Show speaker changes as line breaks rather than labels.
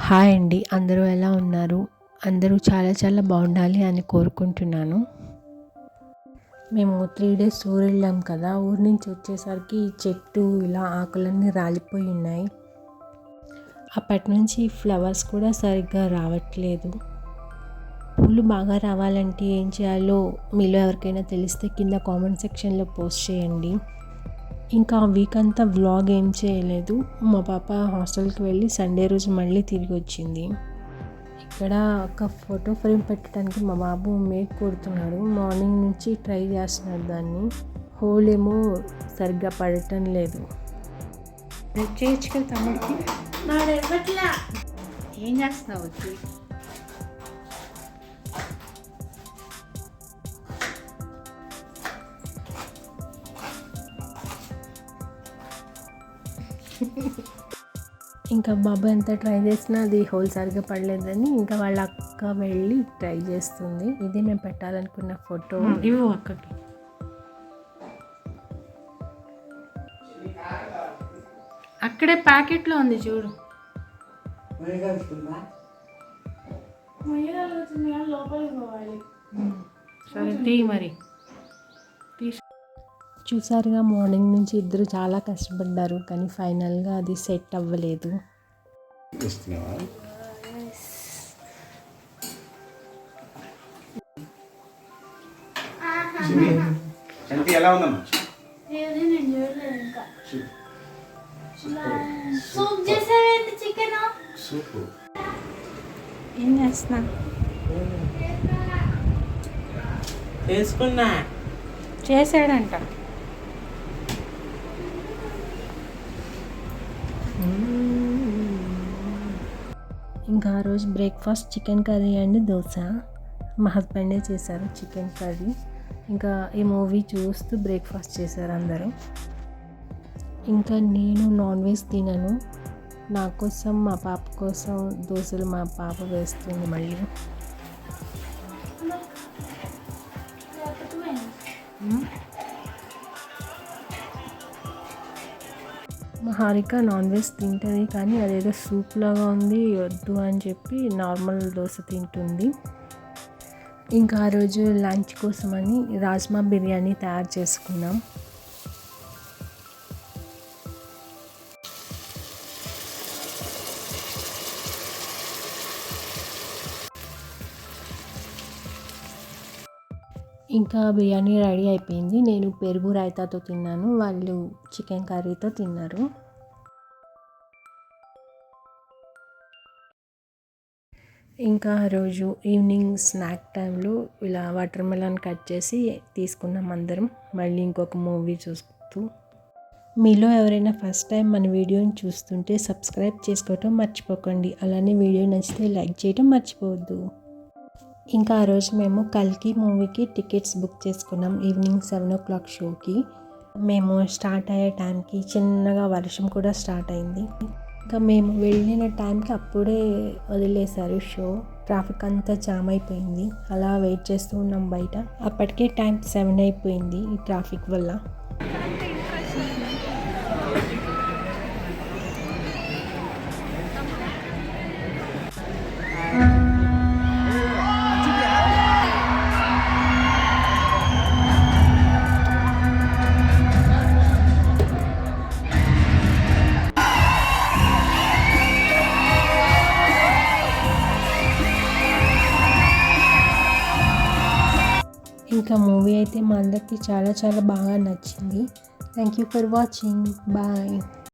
Hi అండి, అందరూ ఎలా ఉన్నారు? అందరూ చాలా చాలా బాగుండాలి అని కోరుకుంటున్నాను. మేము 3 డేస్ ఊరు వెళ్ళాం కదా. ఊరి నుంచి వచ్చేసరికి చెట్టు ఇలా ఆకులన్నీ రాలిపోయి ఉన్నాయి. అప్పటి నుంచి ఫ్లవర్స్ కూడా సరిగ్గా రావట్లేదు. పూలు బాగా రావాలంటే ఏం చేయాలో మీలో ఎవరికైనా తెలిస్తే కింద కామెంట్ సెక్షన్లో పోస్ట్ చేయండి. ఇంకా వీక్ అంతా వ్లాగ్ ఏం చేయలేదు. మా పాప హాస్టల్కి వెళ్ళి సండే రోజు మళ్ళీ తిరిగి వచ్చింది. ఇక్కడ ఒక ఫోటో ఫ్రేమ్ పెట్టడానికి మా బాబు మేక్ కొడుతున్నాడు. మార్నింగ్ నుంచి ట్రై చేస్తున్నాడు దాన్ని. హోల్ ఏమో సరిగ్గా పడటం లేదు. చేయొచ్చు కదా తమ్ముడికి. ఏం చేస్తున్నావు వచ్చి? ఇంకా బాబు ఎంత ట్రై చేసినా అది హోల్ సరిగ్గా పడలేదని ఇంకా వాళ్ళ అక్క వెళ్ళి ట్రై చేస్తుంది. ఇది మేము పెట్టాలనుకున్న ఫోటో. ఇవ్వు అక్కకి. అక్కడే ప్యాకెట్లో ఉంది చూడు. సరే తీ మరి. చూసారుగా, మార్నింగ్ నుంచి ఇద్దరు చాలా కష్టపడ్డారు కానీ ఫైనల్గా అది సెట్ అవ్వలేదు. ఏం చేస్తున్నా?
చేసుకున్నా
చేశాడంట. ఇంకా ఆ రోజు breakfast chicken curry and dosa. మా హస్బెండే చేశారు చికెన్ కర్రీ. ఇంకా ఈ మూవీ చూస్తూ బ్రేక్ఫాస్ట్ చేశారు అందరూ. ఇంకా నేను నాన్ వెజ్ తినను. నా కోసం, మా పాప కోసం దోశలు మా పాప వేస్తుంది మళ్ళీ. మా హారిక నాన్ వెజ్ తింటుంది కానీ అదేదో సూప్ లాగా ఉంది, వద్దు అని చెప్పి నార్మల్ దోశ తింటుంది. ఇంకా ఆ రోజు లంచ్ కోసమని రాజ్మా బిర్యానీ తయారు చేసుకున్నాం. ఇంకా బిర్యానీ రెడీ అయిపోయింది. నేను పెరుగు రైతాతో తిన్నాను, వాళ్ళు చికెన్ కర్రీతో తిన్నారు. ఇంకా ఆ రోజు ఈవినింగ్ స్నాక్ టైంలో ఇలా వాటర్ మెలన్ కట్ చేసి తీసుకున్నాం అందరం, మళ్ళీ ఇంకొక మూవీ చూస్తూ. మీలో ఎవరైనా ఫస్ట్ టైం మన వీడియోని చూస్తుంటే సబ్స్క్రైబ్ చేసుకోవటం మర్చిపోకండి. అలానే వీడియో నచ్చితే లైక్ చేయడం మర్చిపోవద్దు. ఇంకా ఆ రోజు మేము కల్కి మూవీకి టికెట్స్ బుక్ చేసుకున్నాం. ఈవినింగ్ 7 o'clock షోకి. మేము స్టార్ట్ అయ్యే టైంకి చిన్నగా వర్షం కూడా స్టార్ట్ అయింది. ఇంకా మేము వెళ్ళిన టైంకి అప్పుడే వదిలేశారు షో. ట్రాఫిక్ అంతా జామ్ అయిపోయింది. అలా వెయిట్ చేస్తూ ఉన్నాం బయట. అప్పటికే టైం 7 అయిపోయింది ఈ ట్రాఫిక్ వల్ల. ఇంకా మూవీ అయితే మా అందరికీ చాలా చాలా బాగా నచ్చింది. Thank you for watching. Bye.